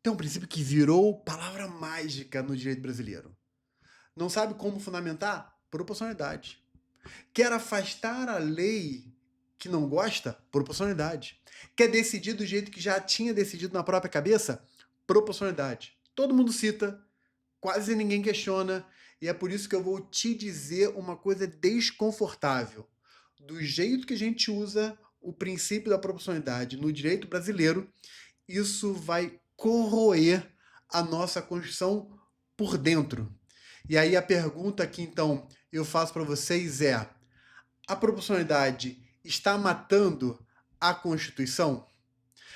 Tem um princípio que virou palavra mágica no direito brasileiro. Não sabe como fundamentar? Proporcionalidade. Quer afastar a lei que não gosta? Proporcionalidade. Quer decidir do jeito que já tinha decidido na própria cabeça? Proporcionalidade. Todo mundo cita, quase ninguém questiona, e é por isso que eu vou te dizer uma coisa desconfortável. Do jeito que a gente usa o princípio da proporcionalidade no direito brasileiro, isso vai corroer a nossa Constituição por dentro. E aí a pergunta que então eu faço para vocês é: a proporcionalidade está matando a Constituição?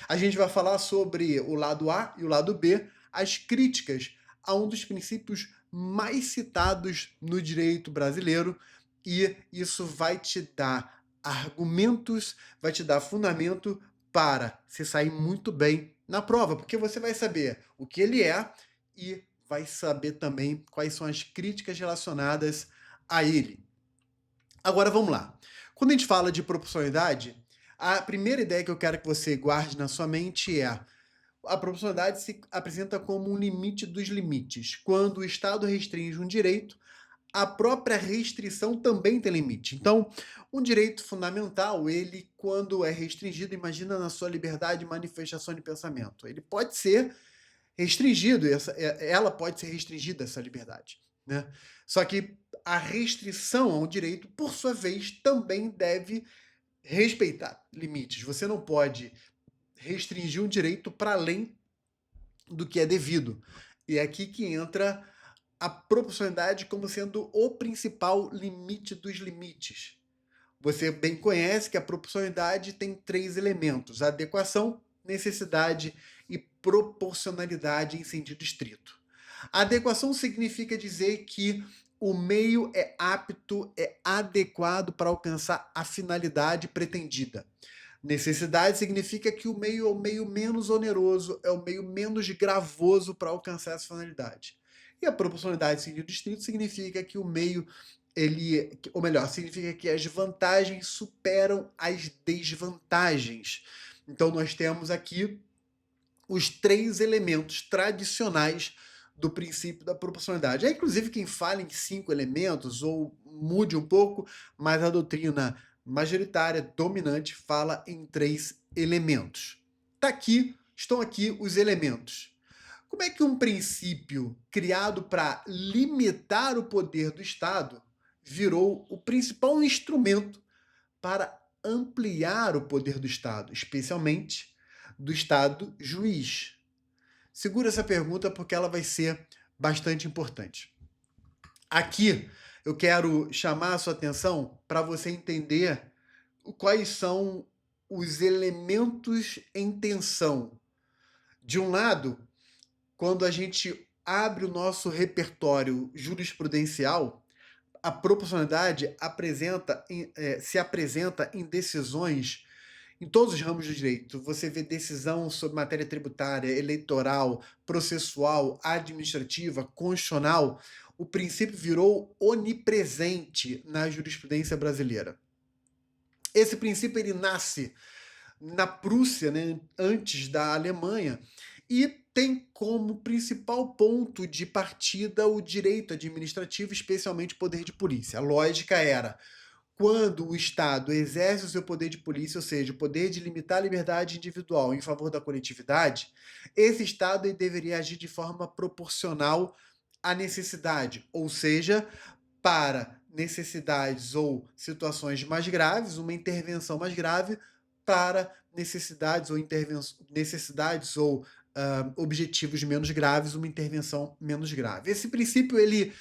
A gente vai falar sobre o lado A e o lado B, as críticas a um dos princípios mais citados no direito brasileiro, e isso vai te dar argumentos, vai te dar fundamento para se sair muito bem na prova, porque você vai saber o que ele é e vai saber também quais são as críticas relacionadas a ele. Agora vamos lá. Quando a gente fala de proporcionalidade, a primeira ideia que eu quero que você guarde na sua mente é: a proporcionalidade se apresenta como um limite dos limites. Quando o Estado restringe um direito, a própria restrição também tem limite. Então, um direito fundamental, ele, quando é restringido, imagina na sua liberdade de manifestação de pensamento. Ele pode ser restringido, ela pode ser restringida, essa liberdade, né? Só que a restrição a um direito, por sua vez, também deve respeitar limites. Você não pode restringir um direito para além do que é devido. E é aqui que entra a proporcionalidade como sendo o principal limite dos limites. Você bem conhece que a proporcionalidade tem três elementos: adequação, necessidade e proporcionalidade em sentido estrito. A adequação significa dizer que o meio é apto, é adequado para alcançar a finalidade pretendida. Necessidade significa que o meio é o meio menos oneroso, é o meio menos gravoso para alcançar essa finalidade. E a proporcionalidade em sentido estrito significa que o meio, ele, ou melhor, significa que as vantagens superam as desvantagens. Então nós temos aqui os três elementos tradicionais do princípio da proporcionalidade. É inclusive quem fala em 5 elementos, ou mude um pouco, mas a doutrina majoritária, dominante, fala em 3 elementos. Estão aqui os elementos. Como é que um princípio criado para limitar o poder do Estado virou o principal instrumento para ampliar o poder do Estado, especialmente do Estado juiz? Segura essa pergunta porque ela vai ser bastante importante. Aqui eu quero chamar a sua atenção para você entender quais são os elementos em tensão. De um lado, quando a gente abre o nosso repertório jurisprudencial, a proporcionalidade se apresenta em decisões em todos os ramos do direito. Você vê decisão sobre matéria tributária, eleitoral, processual, administrativa, constitucional. O princípio virou onipresente na jurisprudência brasileira. Esse princípio ele nasce na Prússia, né, antes da Alemanha, e tem como principal ponto de partida o direito administrativo, especialmente o poder de polícia. A lógica era: quando o Estado exerce o seu poder de polícia, ou seja, o poder de limitar a liberdade individual em favor da coletividade, esse Estado deveria agir de forma proporcional à necessidade, ou seja, para necessidades ou situações mais graves, uma intervenção mais grave; para necessidades ou objetivos menos graves, uma intervenção menos grave. Esse princípio ele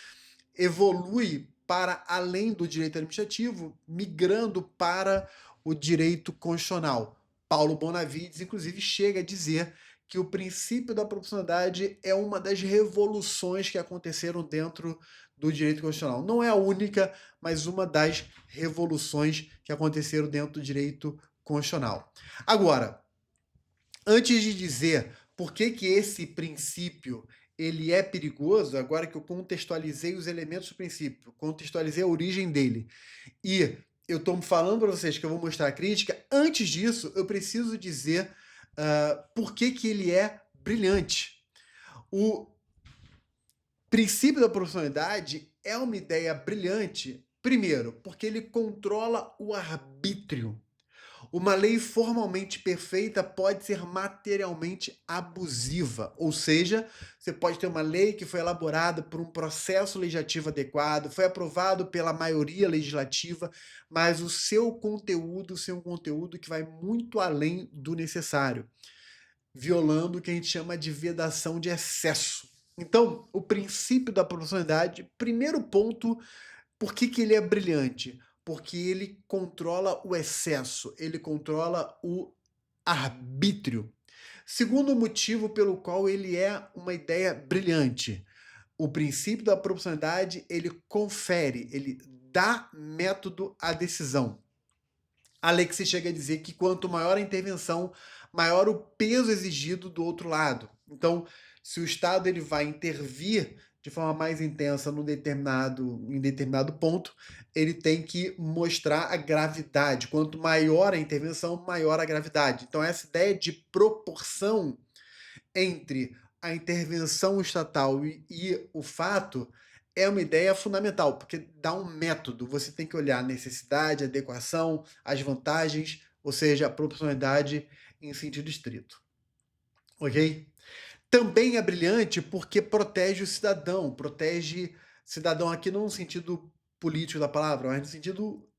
evolui para além do direito administrativo, migrando para o direito constitucional. Paulo Bonavides, inclusive, chega a dizer que o princípio da proporcionalidade é uma das revoluções que aconteceram dentro do direito constitucional. Não é a única, mas uma das revoluções que aconteceram dentro do direito constitucional. Agora, antes de dizer por que esse princípio ele é perigoso, agora que eu contextualizei os elementos do princípio, contextualizei a origem dele, e eu estou falando para vocês que eu vou mostrar a crítica, antes disso eu preciso dizer por que ele é brilhante. O princípio da proporcionalidade é uma ideia brilhante, primeiro, porque ele controla o arbítrio. Uma lei formalmente perfeita pode ser materialmente abusiva, ou seja, você pode ter uma lei que foi elaborada por um processo legislativo adequado, foi aprovado pela maioria legislativa, mas o seu conteúdo ser um conteúdo que vai muito além do necessário, violando o que a gente chama de vedação de excesso. Então, o princípio da proporcionalidade, primeiro ponto, por que ele é brilhante? Porque ele controla o excesso, ele controla o arbítrio. Segundo motivo pelo qual ele é uma ideia brilhante, o princípio da proporcionalidade, ele confere, ele dá método à decisão. Alex chega a dizer que quanto maior a intervenção, maior o peso exigido do outro lado. Então, se o Estado ele vai intervir de forma mais intensa em determinado ponto, ele tem que mostrar a gravidade. Quanto maior a intervenção, maior a gravidade. Então, essa ideia de proporção entre a intervenção estatal e o fato é uma ideia fundamental, porque dá um método. Você tem que olhar a necessidade, a adequação, as vantagens, ou seja, a proporcionalidade em sentido estrito. Ok? Também é brilhante porque protege o cidadão aqui não no sentido político da palavra, mas no sentido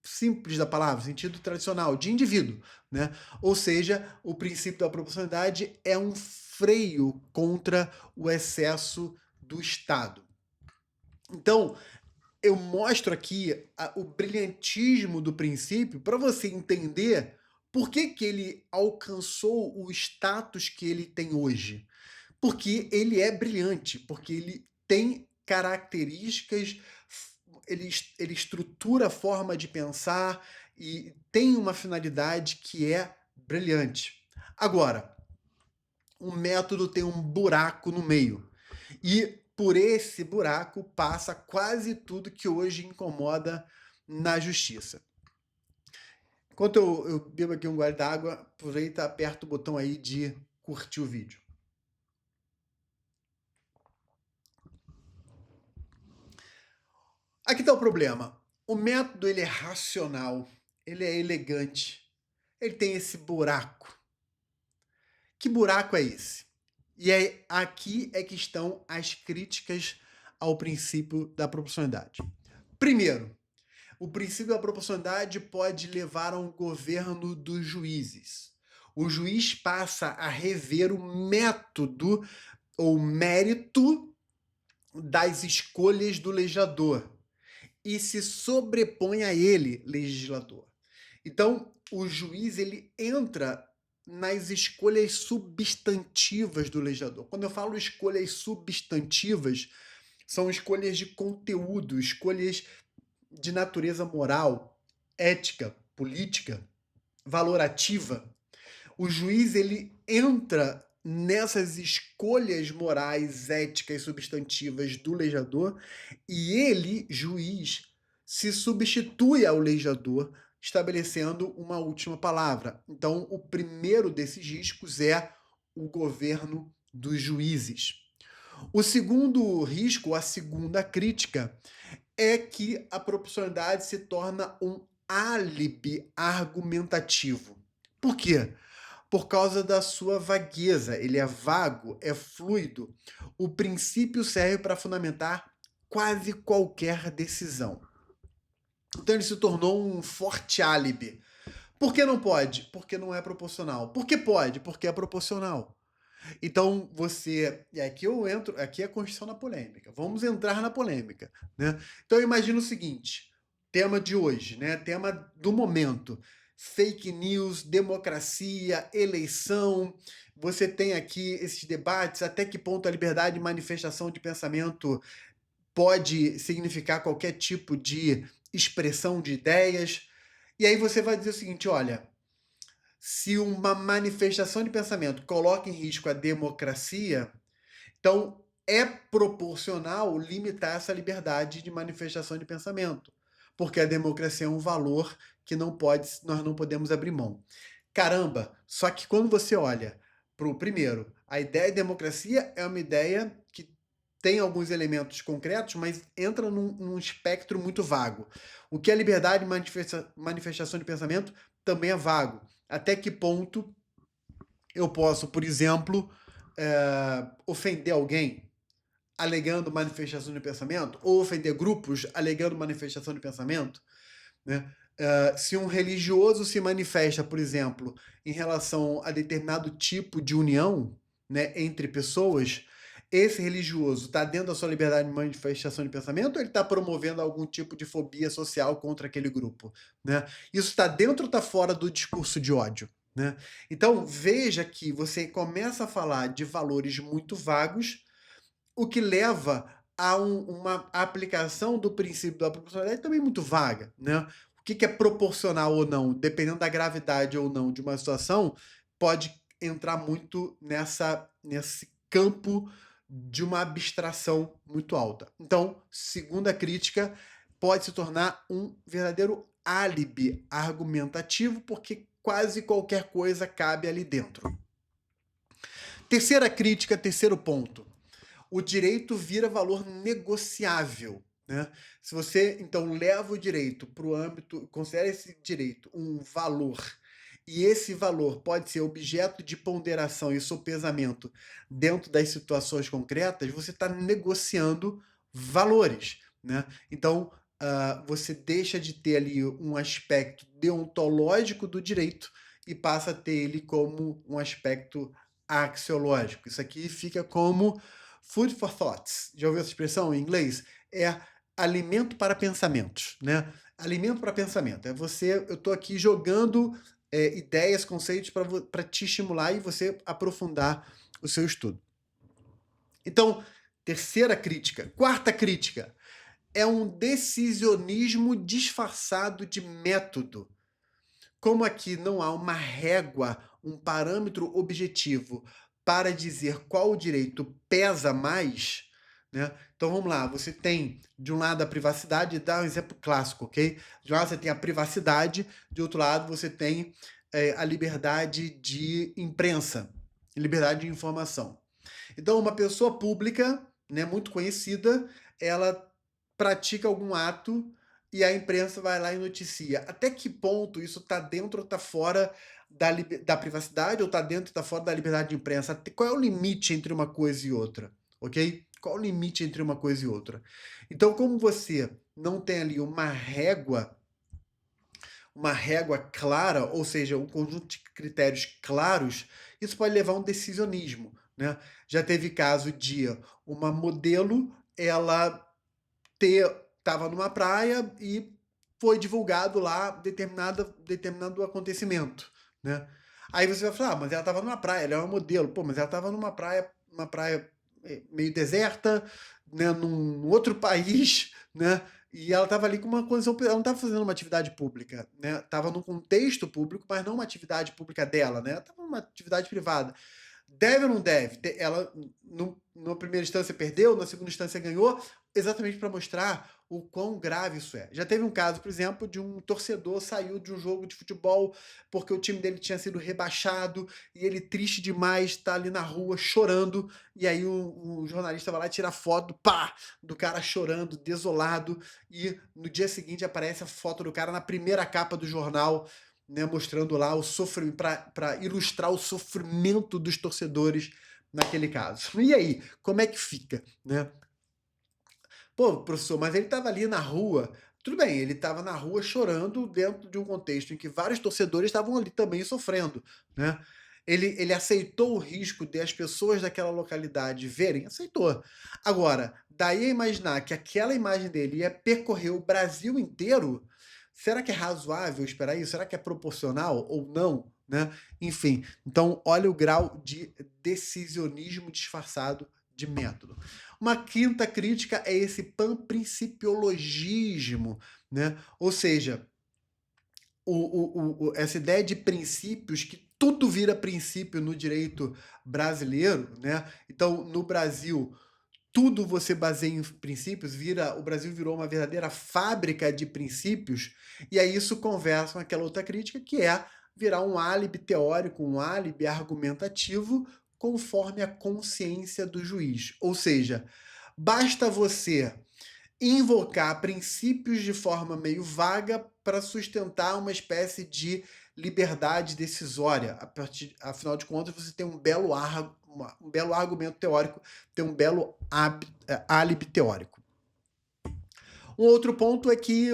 simples da palavra, sentido tradicional, de indivíduo, né? Ou seja, o princípio da proporcionalidade é um freio contra o excesso do Estado. Então, eu mostro aqui o brilhantismo do princípio para você entender por que ele alcançou o status que ele tem hoje. Porque ele é brilhante, porque ele tem características, ele estrutura a forma de pensar e tem uma finalidade que é brilhante. Agora, o método tem um buraco no meio. E por esse buraco passa quase tudo que hoje incomoda na justiça. Enquanto eu bebo aqui um gole d'água, aproveita, aperta o botão aí de curtir o vídeo. Aqui está o problema. O método ele é racional, ele é elegante, ele tem esse buraco. Que buraco é esse? E aqui é que estão as críticas ao princípio da proporcionalidade. Primeiro, o princípio da proporcionalidade pode levar a um governo dos juízes. O juiz passa a rever o método ou mérito das escolhas do legislador e se sobrepõe a ele, legislador. Então, o juiz ele entra nas escolhas substantivas do legislador. Quando eu falo escolhas substantivas, são escolhas de conteúdo, escolhas de natureza moral, ética, política, valorativa. O juiz ele entra nessas escolhas morais, éticas, substantivas do legislador e ele, juiz, se substitui ao legislador, estabelecendo uma última palavra. Então, o primeiro desses riscos é o governo dos juízes. O segundo risco, a segunda crítica, é que a proporcionalidade se torna um álibi argumentativo. Por quê? Por causa da sua vagueza. Ele é vago, é fluido. O princípio serve para fundamentar quase qualquer decisão. Então ele se tornou um forte álibi. Por que não pode? Porque não é proporcional. Por que pode? Porque é proporcional. Então você. E aqui eu entro. Aqui é a Constituição na polêmica. Vamos entrar na polêmica. Né? Então eu imagino o seguinte: tema de hoje, né? Tema do momento. Fake news, democracia, eleição. Você tem aqui esses debates, até que ponto a liberdade de manifestação de pensamento pode significar qualquer tipo de expressão de ideias. E aí você vai dizer o seguinte, olha, se uma manifestação de pensamento coloca em risco a democracia, então é proporcional limitar essa liberdade de manifestação de pensamento, porque a democracia é um valor que nós não podemos abrir mão. Caramba, só que quando você olha para o primeiro, A ideia de democracia é uma ideia que tem alguns elementos concretos, mas entra num espectro muito vago. O que é liberdade de manifestação de pensamento também é vago. Até que ponto eu posso, por exemplo, ofender alguém alegando manifestação de pensamento, ou ofender grupos alegando manifestação de pensamento, né? Se um religioso se manifesta, por exemplo, em relação a determinado tipo de união, né, entre pessoas, esse religioso está dentro da sua liberdade de manifestação de pensamento ou ele está promovendo algum tipo de fobia social contra aquele grupo? Né? Isso está dentro ou está fora do discurso de ódio? Né? Então, veja que você começa a falar de valores muito vagos, o que leva a uma aplicação do princípio da proporcionalidade também muito vaga, né? O que é proporcional ou não, dependendo da gravidade ou não de uma situação, pode entrar muito nesse campo de uma abstração muito alta. Então, segunda crítica, pode se tornar um verdadeiro álibi argumentativo, porque quase qualquer coisa cabe ali dentro. Terceira crítica, terceiro ponto. O direito vira valor negociável. Né? Se você, então, leva o direito para o âmbito, considera esse direito um valor, e esse valor pode ser objeto de ponderação e sopesamento dentro das situações concretas, você está negociando valores. Né? Então, você deixa de ter ali um aspecto deontológico do direito e passa a ter ele como um aspecto axiológico. Isso aqui fica como food for thoughts. Já ouviu essa expressão em inglês? É alimento para pensamentos, né? Alimento para pensamento. Eu estou aqui jogando ideias, conceitos para te estimular e você aprofundar o seu estudo. Então, terceira crítica. Quarta crítica. É um decisionismo disfarçado de método. Como aqui não há uma régua, um parâmetro objetivo para dizer qual direito pesa mais, né? Então vamos lá, você tem de um lado a privacidade, dá um exemplo clássico, ok? De um lado você tem a privacidade, de outro lado você tem a liberdade de imprensa, liberdade de informação. Então uma pessoa pública, né, muito conhecida, ela pratica algum ato e a imprensa vai lá e noticia. Até que ponto isso está dentro ou está fora da privacidade ou está dentro ou está fora da liberdade de imprensa? Qual é o limite entre uma coisa e outra? Ok? Qual é o limite entre uma coisa e outra? Então, como você não tem ali uma régua clara, ou seja, um conjunto de critérios claros, isso pode levar a um decisionismo. Né? Já teve caso de uma modelo, ela estava numa praia e foi divulgado lá determinado acontecimento, né? Aí você vai falar, mas ela estava numa praia, ela é uma modelo. Pô, mas ela estava numa praia meio deserta, né, num outro país, né? E ela estava ali com uma condição, ela não estava fazendo uma atividade pública, né? Estava num contexto público, mas não uma atividade pública dela, né? Estava numa atividade privada. Deve ou não deve? Ela, na primeira instância, perdeu, na segunda instância, ganhou, exatamente para mostrar o quão grave isso é. Já teve um caso, por exemplo, de um torcedor saiu de um jogo de futebol porque o time dele tinha sido rebaixado e ele, triste demais, está ali na rua chorando. E aí o jornalista vai lá tirar foto, pá, do cara chorando, desolado. E no dia seguinte aparece a foto do cara na primeira capa do jornal, né, mostrando lá o sofrimento, para ilustrar o sofrimento dos torcedores naquele caso. E aí, como é que fica, né? Pô, professor, mas ele estava ali na rua. Tudo bem, ele estava na rua chorando dentro de um contexto em que vários torcedores estavam ali também sofrendo, né? Ele aceitou o risco de as pessoas daquela localidade verem? Aceitou. Agora, daí a imaginar que aquela imagem dele ia percorrer o Brasil inteiro, será que é razoável esperar isso? Será que é proporcional ou não? Né? Enfim, então olha o grau de decisionismo disfarçado de método. Uma quinta crítica é esse panprincipiologismo, né? Ou seja, essa ideia de princípios, que tudo vira princípio no direito brasileiro, né? Então, no Brasil, tudo você baseia em princípios, o Brasil virou uma verdadeira fábrica de princípios, e aí isso conversa com aquela outra crítica, que é virar um álibi teórico, um álibi argumentativo conforme a consciência do juiz. Ou seja, basta você invocar princípios de forma meio vaga para sustentar uma espécie de liberdade decisória. Afinal de contas, você tem um belo argumento teórico, tem um belo álibi teórico. Um outro ponto é que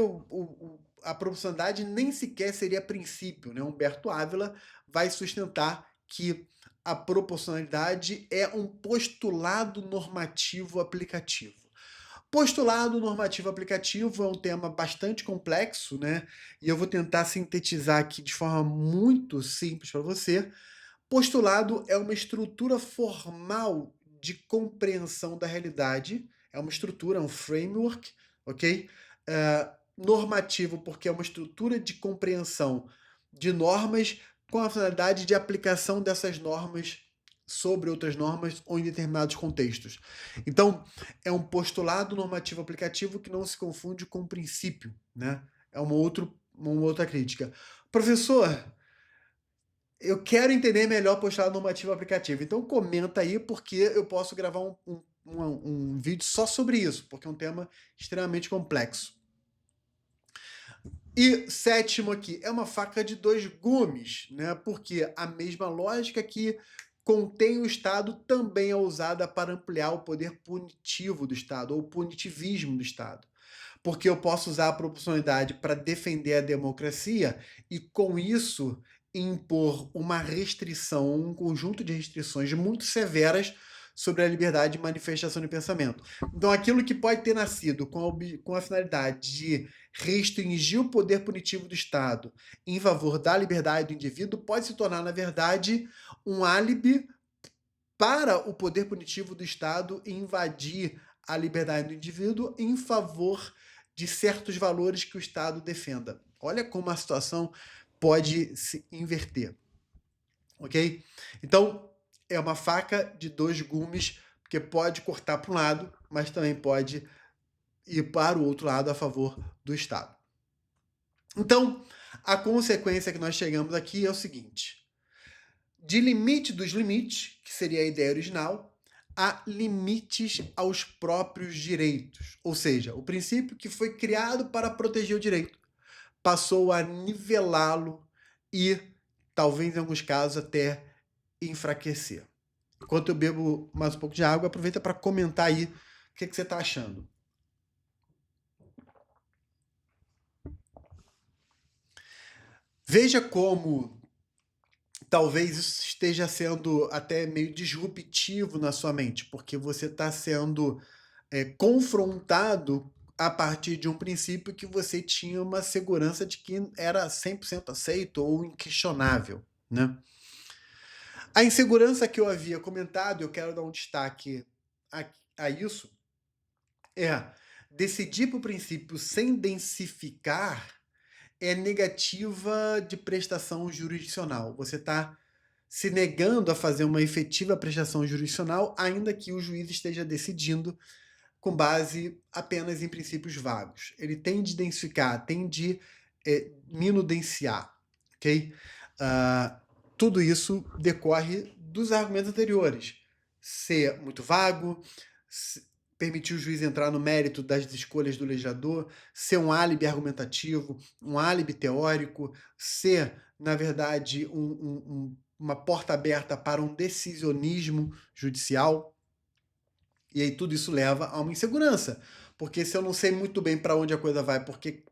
a proporcionalidade nem sequer seria princípio, né? Humberto Ávila vai sustentar que a proporcionalidade é um postulado normativo aplicativo. Postulado normativo aplicativo é um tema bastante complexo, né? E eu vou tentar sintetizar aqui de forma muito simples para você. Postulado é uma estrutura formal de compreensão da realidade, é uma estrutura, um framework, ok? Normativo, porque é uma estrutura de compreensão de normas com a finalidade de aplicação dessas normas sobre outras normas ou em determinados contextos. Então, é um postulado normativo aplicativo que não se confunde com princípio, né? É uma outra crítica. Professor, eu quero entender melhor postulado normativo aplicativo. Então comenta aí, porque eu posso gravar um vídeo só sobre isso, porque é um tema extremamente complexo. E sétimo aqui, é uma faca de dois gumes, né? Porque a mesma lógica que contém o Estado também é usada para ampliar o poder punitivo do Estado, ou punitivismo do Estado. Porque eu posso usar a proporcionalidade para defender a democracia e, com isso, impor uma restrição, um conjunto de restrições muito severas sobre a liberdade de manifestação de pensamento. Então, aquilo que pode ter nascido com a finalidade de restringir o poder punitivo do Estado em favor da liberdade do indivíduo pode se tornar, na verdade, um álibi para o poder punitivo do Estado invadir a liberdade do indivíduo em favor de certos valores que o Estado defenda. Olha como a situação pode se inverter, ok? Então, é uma faca de dois gumes, porque pode cortar para um lado, mas também pode ir para o outro lado a favor do Estado. Então, a consequência que nós chegamos aqui é o seguinte: de limite dos limites, que seria a ideia original, há limites aos próprios direitos. Ou seja, o princípio que foi criado para proteger o direito passou a nivelá-lo e, talvez em alguns casos, até enfraquecer. Enquanto eu bebo mais um pouco de água, aproveita para comentar aí o que você está achando. Veja como talvez isso esteja sendo até meio disruptivo na sua mente, porque você está sendo confrontado a partir de um princípio que você tinha uma segurança de que era 100% aceito ou inquestionável, né? A insegurança que eu havia comentado, eu quero dar um destaque a isso, é decidir por princípio sem densificar é negativa de prestação jurisdicional. Você está se negando a fazer uma efetiva prestação jurisdicional, ainda que o juiz esteja decidindo com base apenas em princípios vagos. Ele tem de densificar, tem de minudenciar, ok? Tudo isso decorre dos argumentos anteriores. Ser muito vago, permitir o juiz entrar no mérito das escolhas do legislador, ser um álibi argumentativo, um álibi teórico, ser, na verdade, uma porta aberta para um decisionismo judicial. E aí tudo isso leva a uma insegurança. Porque se eu não sei muito bem para onde a coisa vai, porque,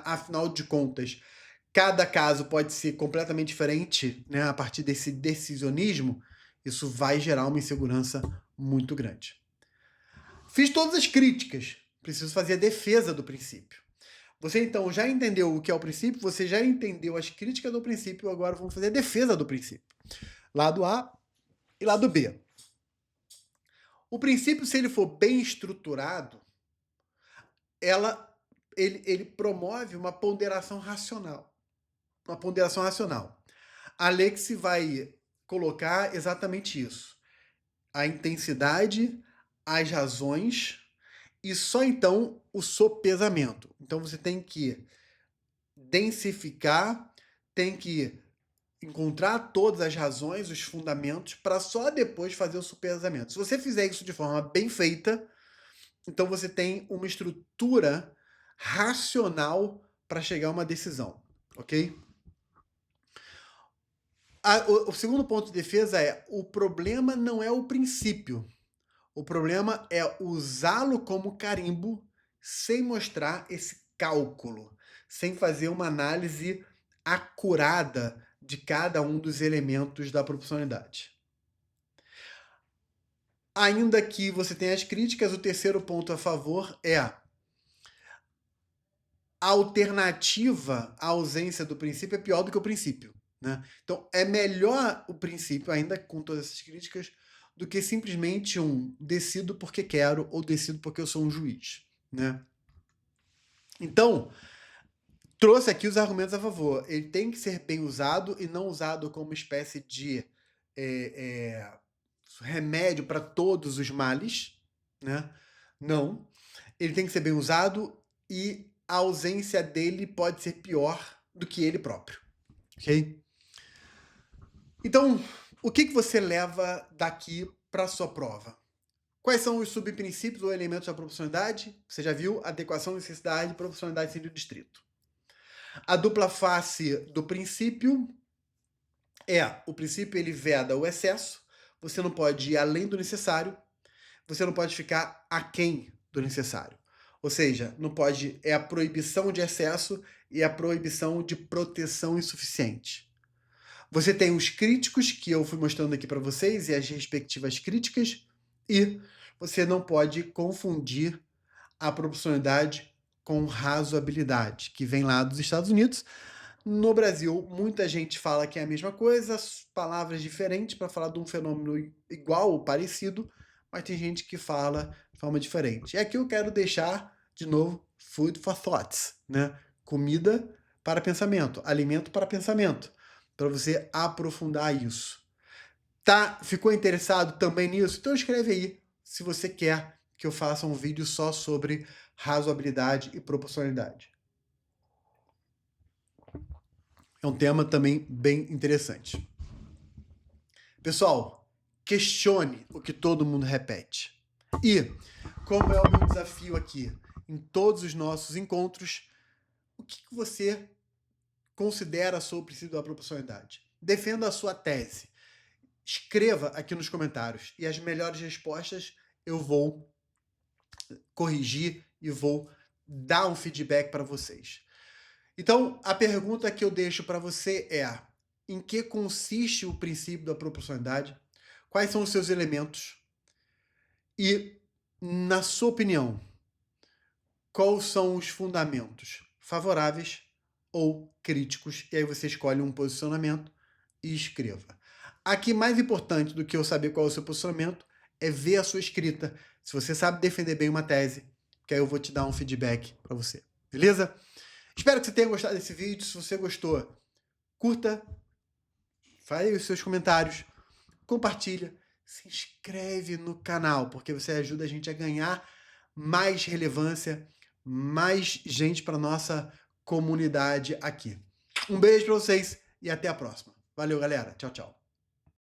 afinal de contas, cada caso pode ser completamente diferente, né, a partir desse decisionismo, isso vai gerar uma insegurança muito grande. Fiz todas as críticas, preciso fazer a defesa do princípio. Você então já entendeu o que é o princípio, você já entendeu as críticas do princípio, agora vamos fazer a defesa do princípio. Lado A e lado B. O princípio, se ele for bem estruturado, ele promove uma ponderação racional. Uma ponderação racional. A Alex vai colocar exatamente isso. A intensidade, as razões e só então o sopesamento. Então você tem que densificar, tem que encontrar todas as razões, os fundamentos, para só depois fazer o superposamento. Se você fizer isso de forma bem feita, então você tem uma estrutura racional para chegar a uma decisão, ok? O segundo ponto de defesa é: o problema não é o princípio. O problema é usá-lo como carimbo sem mostrar esse cálculo, sem fazer uma análise acurada de cada um dos elementos da proporcionalidade. Ainda que você tenha as críticas, o terceiro ponto a favor é a alternativa à ausência do princípio é pior do que o princípio, né? Então, é melhor o princípio, ainda com todas essas críticas, do que simplesmente decido porque quero ou decido porque eu sou um juiz, né? Então, trouxe aqui os argumentos a favor. Ele tem que ser bem usado e não usado como uma espécie de remédio para todos os males, né? Não. Ele tem que ser bem usado e a ausência dele pode ser pior do que ele próprio, ok? Então, o que você leva daqui para sua prova? Quais são os subprincípios ou elementos da proporcionalidade? Você já viu: adequação, necessidade, proporcionalidade, sentido distrito. A dupla face do princípio é: o princípio ele veda o excesso, você não pode ir além do necessário, você não pode ficar aquém do necessário. Ou seja, não pode, é a proibição de excesso e a proibição de proteção insuficiente. Você tem os críticos, que eu fui mostrando aqui para vocês, e as respectivas críticas, e você não pode confundir a proporcionalidade com razoabilidade, que vem lá dos Estados Unidos. No Brasil, muita gente fala que é a mesma coisa, palavras diferentes para falar de um fenômeno igual ou parecido, mas tem gente que fala de forma diferente. E aqui eu quero deixar, de novo, food for thoughts, né? Comida para pensamento, alimento para pensamento, para você aprofundar isso. Tá? Ficou interessado também nisso? Então escreve aí se você quer que eu faça um vídeo só sobre razoabilidade e proporcionalidade. É um tema também bem interessante. Pessoal, questione o que todo mundo repete. E, como é o meu desafio aqui, em todos os nossos encontros, o que você considera sobre o princípio da proporcionalidade? Defenda a sua tese. Escreva aqui nos comentários e as melhores respostas eu vou corrigir e vou dar um feedback para vocês. Então, a pergunta que eu deixo para você é: em que consiste o princípio da proporcionalidade? Quais são os seus elementos? E, na sua opinião, quais são os fundamentos favoráveis ou críticos? E aí você escolhe um posicionamento e escreva. Aqui, mais importante do que eu saber qual é o seu posicionamento, é ver a sua escrita. Se você sabe defender bem uma tese, que aí eu vou te dar um feedback para você. Beleza? Espero que você tenha gostado desse vídeo. Se você gostou, curta, fale os seus comentários, compartilha, se inscreve no canal, porque você ajuda a gente a ganhar mais relevância, mais gente para nossa comunidade aqui. Um beijo para vocês e até a próxima. Valeu, galera. Tchau, tchau.